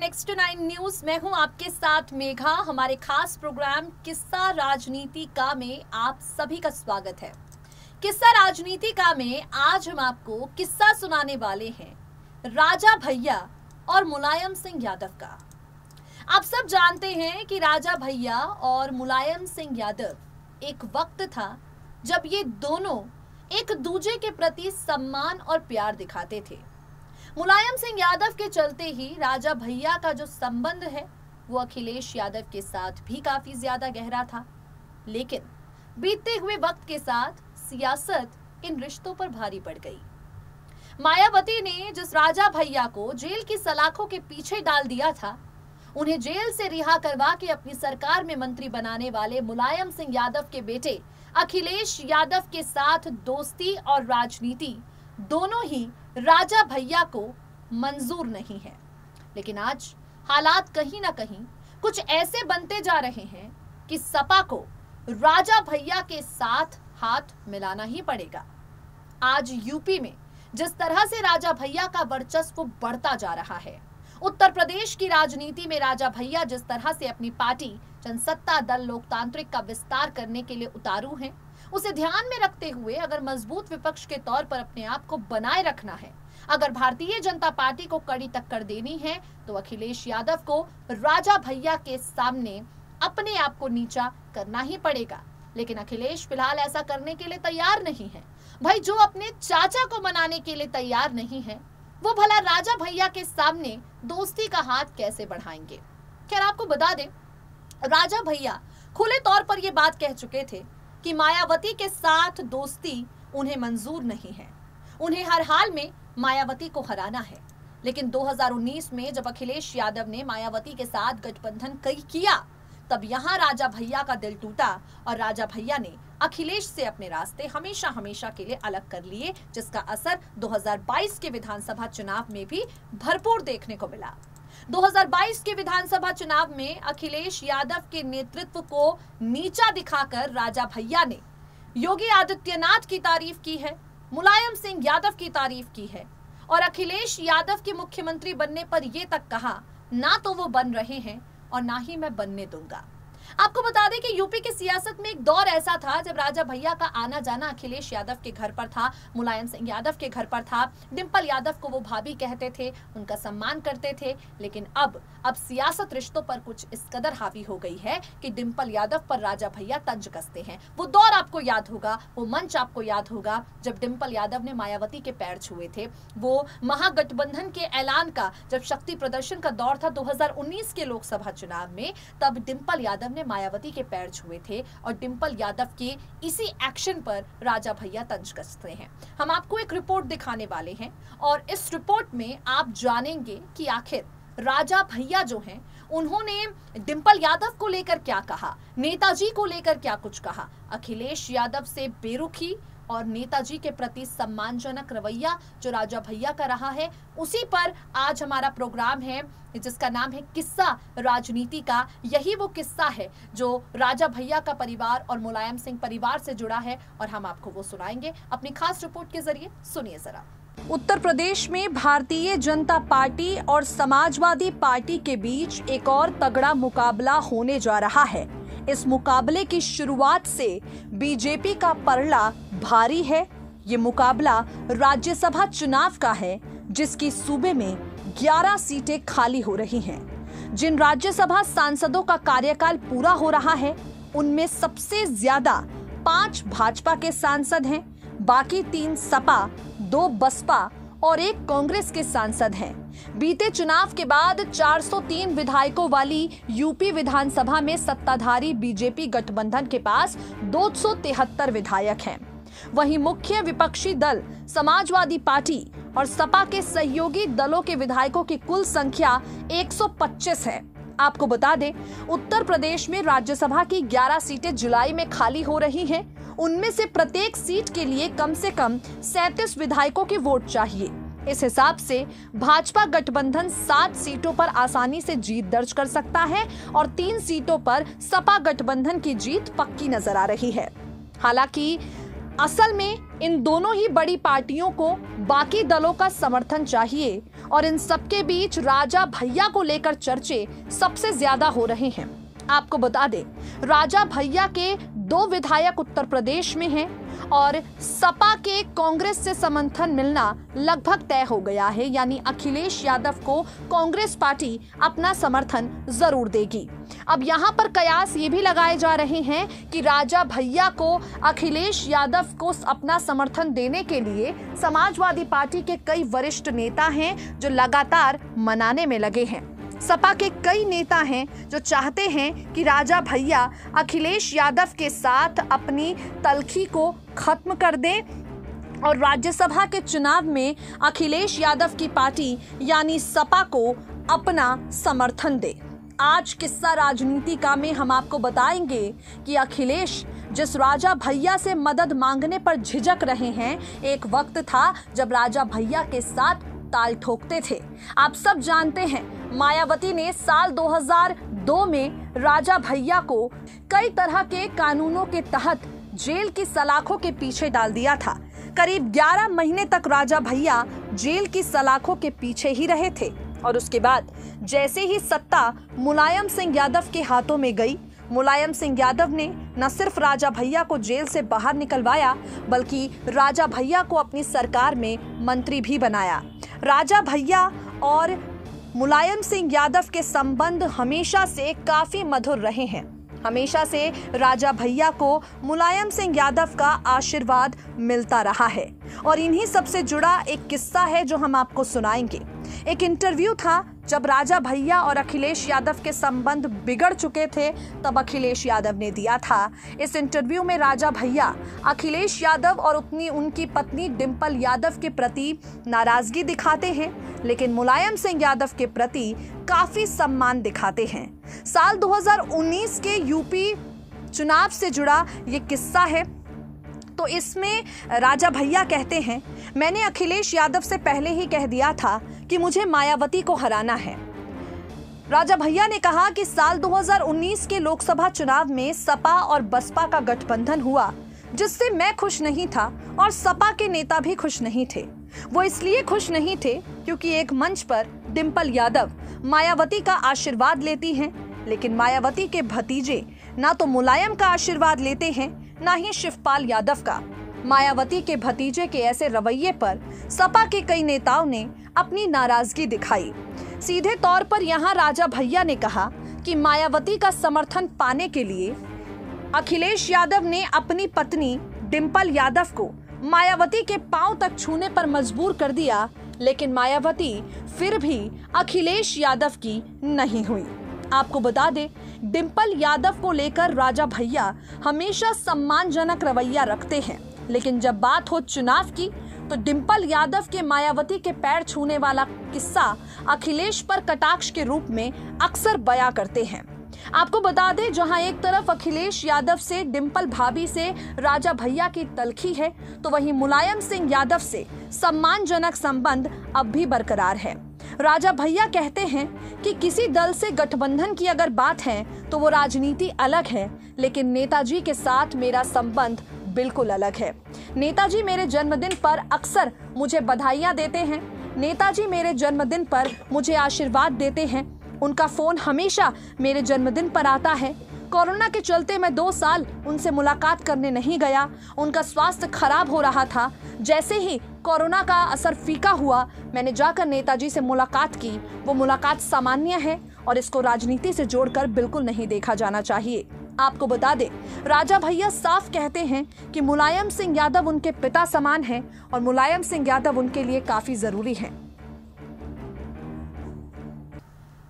Next to 9 news. मैं हूं आपके साथ मेघा। हमारे खास प्रोग्राम किस्सा राजनीति का में आप सभी का स्वागत है। किस्सा राजनीति का में आज हम आपको किस्सा सुनाने वाले हैं राजा भैया और मुलायम सिंह यादव का। आप सब जानते हैं कि राजा भैया और मुलायम सिंह यादव एक वक्त था जब ये दोनों एक दूसरे के प्रति सम्मान और प्यार दिखाते थे। मुलायम सिंह यादव के चलते ही राजा भैया का जो संबंध है वो अखिलेश यादव के साथ भी काफी ज्यादा गहरा था। लेकिन बीतते हुए वक्त के साथ सियासत इन रिश्तों पर भारी पड़ गई। मायावती ने जिस राजा भैया को जेल की सलाखों के पीछे डाल दिया था, उन्हें जेल से रिहा करवा के अपनी सरकार में मंत्री बनाने वाले मुलायम सिंह यादव के बेटे अखिलेश यादव के साथ दोस्ती और राजनीति दोनों ही राजा भैया को मंजूर नहीं है। लेकिन आज हालात कहीं ना कहीं कुछ ऐसे बनते जा रहे हैं कि सपा को राजा भैया के साथ हाथ मिलाना ही पड़ेगा। आज यूपी में जिस तरह से राजा भैया का वर्चस्व बढ़ता जा रहा है, उत्तर प्रदेश की राजनीति में राजा भैया जिस तरह से अपनी पार्टी जनसत्ता दल लोकतांत्रिक का विस्तार करने के लिए उतारू हैं, उसे ध्यान में रखते हुए अगर मजबूत विपक्ष के तौर पर अपने आप को बनाए रखना है, अगर भारतीय जनता पार्टी को कड़ी टक्कर देनी है, तो अखिलेश यादव को राजा भैया के सामने अपने आप को नीचा करना ही पड़ेगा। लेकिन अखिलेश फिलहाल ऐसा करने के लिए तैयार नहीं है। भाई, जो अपने चाचा को मनाने के लिए तैयार नहीं है, वो भला राजा भैया के सामने दोस्ती का हाथ कैसे बढ़ाएंगे। खैर, आपको बता दें, राजा भैया खुले तौर पर यह बात कह चुके थे कि मायावती के साथ दोस्ती उन्हें मंजूर नहीं है। उन्हें हर हाल में मायावती को हराना है। लेकिन 2019 में जब अखिलेश यादव ने मायावती के साथ गठबंधन किया, तब यहां राजा भैया का दिल टूटा और राजा भैया ने अखिलेश से अपने रास्ते हमेशा हमेशा के लिए अलग कर लिए, जिसका असर 2022 के विधानसभा चुनाव में भी भरपूर देखने को मिला। 2022 के विधानसभा चुनाव में अखिलेश यादव के नेतृत्व को नीचा दिखाकर राजा भैया ने योगी आदित्यनाथ की तारीफ की है, मुलायम सिंह यादव की तारीफ की है और अखिलेश यादव के मुख्यमंत्री बनने पर यह तक कहा, ना तो वो बन रहे हैं और ना ही मैं बनने दूंगा। आपको बता दें कि यूपी की सियासत में एक दौर ऐसा था जब राजा भैया का आना जाना अखिलेश यादव के घर पर था, मुलायम सिंह यादव के घर पर था। डिंपल यादव को वो भाभी कहते थे, उनका सम्मान करते थे। लेकिन अब सियासत रिश्तों पर कुछ इस कदर हावी हो गई है कि डिंपल यादव पर राजा भैया तंज कसते हैं। वो दौर आपको याद होगा, वो मंच आपको याद होगा जब डिंपल यादव ने मायावती के पैर छुए थे। वो महागठबंधन के ऐलान का जब शक्ति प्रदर्शन का दौर था 2019 के लोकसभा चुनाव में, तब डिंपल यादव ने मायावती के पैर छुए थे और डिंपल यादव के इसी एक्शन पर राजा भैया तंज कसते हैं। हम आपको एक रिपोर्ट दिखाने वाले हैं और इस रिपोर्ट में आप जानेंगे कि आखिर राजा भैया जो हैं, उन्होंने डिंपल यादव को लेकर क्या कहा, नेताजी को लेकर क्या कुछ कहा, अखिलेश यादव से बेरुखी और नेताजी के प्रति सम्मानजनक रवैया जो राजा भैया का रहा है, उसी पर आज हमारा प्रोग्राम है जिसका नाम है किस्सा राजनीति का। यही वो किस्सा है जो राजा भैया का परिवार और मुलायम सिंह परिवार से जुड़ा है और हम आपको वो सुनाएंगे अपनी खास रिपोर्ट के जरिए। सुनिए जरा। उत्तर प्रदेश में भारतीय जनता पार्टी और समाजवादी पार्टी के बीच एक और तगड़ा मुकाबला होने जा रहा है। इस मुकाबले की शुरुआत से बीजेपी का पलड़ा भारी है। ये मुकाबला राज्यसभा चुनाव का है, जिसकी सूबे में 11 सीटें खाली हो रही हैं। जिन राज्यसभा सांसदों का कार्यकाल पूरा हो रहा है, उनमें सबसे ज्यादा 5 भाजपा के सांसद हैं, बाकी 3 सपा, 2 बसपा और 1 कांग्रेस के सांसद हैं। बीते चुनाव के बाद 403 विधायकों वाली यूपी विधानसभा में सत्ताधारी बीजेपी गठबंधन के पास 273 विधायक हैं। वहीं मुख्य विपक्षी दल समाजवादी पार्टी और सपा के सहयोगी दलों के विधायकों की कुल संख्या 125 है। आपको बता दें, उत्तर प्रदेश में राज्यसभा की 11 सीटें जुलाई में खाली हो रही हैं। उनमें से प्रत्येक सीट के लिए कम से कम 37 विधायकों के वोट चाहिए। इस हिसाब से भाजपा गठबंधन 7 सीटों पर आसानी से जीत दर्ज कर सकता है और 3 सीटों पर सपा गठबंधन की जीत पक्की नजर आ रही है। हालांकि असल में इन दोनों ही बड़ी पार्टियों को बाकी दलों का समर्थन चाहिए और इन सबके बीच राजा भैया को लेकर चर्चे सबसे ज्यादा हो रहे हैं। आपको बता दें, राजा भैया के 2 विधायक उत्तर प्रदेश में हैं और सपा के कांग्रेस से समर्थन मिलना लगभग तय हो गया है, यानी अखिलेश यादव को कांग्रेस पार्टी अपना समर्थन जरूर देगी। अब यहाँ पर कयास ये भी लगाए जा रहे हैं कि राजा भैया को अखिलेश यादव को अपना समर्थन देने के लिए समाजवादी पार्टी के कई वरिष्ठ नेता हैं जो लगातार मनाने में लगे हैं। सपा के कई नेता हैं जो चाहते हैं कि राजा भैया अखिलेश यादव के साथ अपनी तल्खी को खत्म कर दें और राज्यसभा के चुनाव में अखिलेश यादव की पार्टी यानी सपा को अपना समर्थन दे। आज किस्सा राजनीति का में हम आपको बताएंगे कि अखिलेश जिस राजा भैया से मदद मांगने पर झिझक रहे हैं, एक वक्त था जब राजा भैया के साथ ताल ठोकते थे। आप सब जानते हैं, मायावती ने साल 2002 में राजा भैया को कई तरह के कानूनों के तहत जेल की सलाखों के पीछे डाल दिया था। करीब 11 महीने तक राजा भैया जेल की सलाखों के पीछे ही रहे थे और उसके बाद जैसे ही सत्ता मुलायम सिंह यादव के हाथों में गई, मुलायम सिंह यादव ने न सिर्फ राजा भैया को जेल से बाहर निकलवाया बल्कि राजा भैया को अपनी सरकार में मंत्री भी बनाया। राजा भैया और मुलायम सिंह यादव के संबंध हमेशा से काफी मधुर रहे हैं। हमेशा से राजा भैया को मुलायम सिंह यादव का आशीर्वाद मिलता रहा है और इन्हीं सबसे जुड़ा एक किस्सा है जो हम आपको सुनाएंगे। एक इंटरव्यू था जब राजा भैया और अखिलेश यादव के संबंध बिगड़ चुके थे, तब अखिलेश यादव ने दिया था। इस इंटरव्यू में राजा भैया अखिलेश यादव और उनकी पत्नी डिंपल यादव के प्रति नाराजगी दिखाते हैं, लेकिन मुलायम सिंह यादव के प्रति काफी सम्मान दिखाते हैं। साल 2019 के यूपी चुनाव से जुड़ा ये किस्सा है। तो इसमें राजा भैया कहते हैं, मैंने अखिलेश यादव से पहले ही कह दिया था कि मुझे मायावती को हराना है। राजा भैया ने कहा कि साल 2019 के लोकसभा चुनाव में सपा और बसपा का गठबंधन हुआ, जिससे मैं खुश नहीं था और सपा के नेता भी खुश नहीं थे। वो इसलिए खुश नहीं थे क्योंकि एक मंच पर डिंपल यादव मायावती का आशीर्वाद लेती हैं, लेकिन मायावती के भतीजे ना तो मुलायम का आशीर्वाद लेते हैं ना ही शिवपाल यादव का। मायावती के भतीजे के ऐसे रवैये पर सपा के कई नेताओं ने अपनी नाराजगी दिखाई। सीधे तौर पर यहाँ राजा भैया ने कहा कि मायावती का समर्थन पाने के लिए अखिलेश यादव ने अपनी पत्नी डिंपल यादव को मायावती के पांव तक छूने पर मजबूर कर दिया, लेकिन मायावती फिर भी अखिलेश यादव की नहीं हुई। आपको बता दें, डिंपल यादव को लेकर राजा भैया हमेशा सम्मानजनक रवैया रखते हैं, लेकिन जब बात हो चुनाव की तो डिंपल यादव के मायावती के पैर छूने वाला किस्सा अखिलेश पर कटाक्ष के रूप में अक्सर बयां करते हैं। आपको बता दें, जहां एक तरफ अखिलेश यादव से डिंपल भाभी से राजा भैया की तल्खी है, तो वहीं मुलायम सिंह यादव से सम्मानजनक संबंध अब भी बरकरार है। राजा भैया कहते हैं कि किसी दल से गठबंधन की अगर बात है तो वो राजनीति अलग है, लेकिन नेताजी के साथ मेरा संबंध बिल्कुल अलग है। नेताजी मेरे जन्मदिन पर अक्सर मुझे बधाइयां देते हैं, नेताजी मेरे जन्मदिन पर मुझे आशीर्वाद देते हैं, उनका फोन हमेशा मेरे जन्मदिन पर आता है। कोरोना के चलते मैं 2 साल उनसे मुलाकात करने नहीं गया, उनका स्वास्थ्य खराब हो रहा था। जैसे ही कोरोना का असर फीका हुआ, मैंने जाकर नेताजी से मुलाकात की। वो मुलाकात सामान्य है और इसको राजनीति से जोड़कर बिल्कुल नहीं देखा जाना चाहिए। आपको बता दें, राजा भैया साफ कहते हैं कि मुलायम सिंह यादव उनके पिता समान हैं और मुलायम सिंह यादव उनके लिए काफी जरूरी हैं।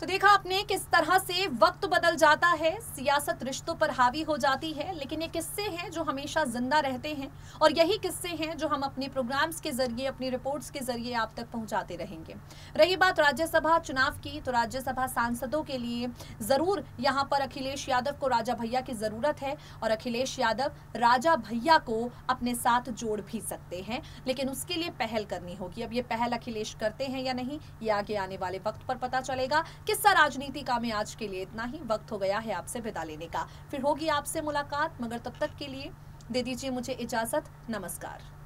तो देखा आपने किस तरह से वक्त बदल जाता है, सियासत रिश्तों पर हावी हो जाती है, लेकिन ये किस्से हैं जो हमेशा जिंदा रहते हैं और यही किस्से हैं जो हम अपने प्रोग्राम्स के जरिए, अपनी रिपोर्ट्स के जरिए आप तक पहुंचाते रहेंगे। रही बात राज्यसभा चुनाव की, तो राज्यसभा सांसदों के लिए जरूर यहाँ पर अखिलेश यादव को राजा भैया की जरूरत है और अखिलेश यादव राजा भैया को अपने साथ जोड़ भी सकते हैं, लेकिन उसके लिए पहल करनी होगी। अब ये पहल अखिलेश करते हैं या नहीं, ये आगे आने वाले वक्त पर पता चलेगा। किस्सा राजनीति का में आज के लिए इतना ही। वक्त हो गया है आपसे विदा लेने का, फिर होगी आपसे मुलाकात, मगर तब तक के लिए दे दीजिए मुझे इजाजत। नमस्कार।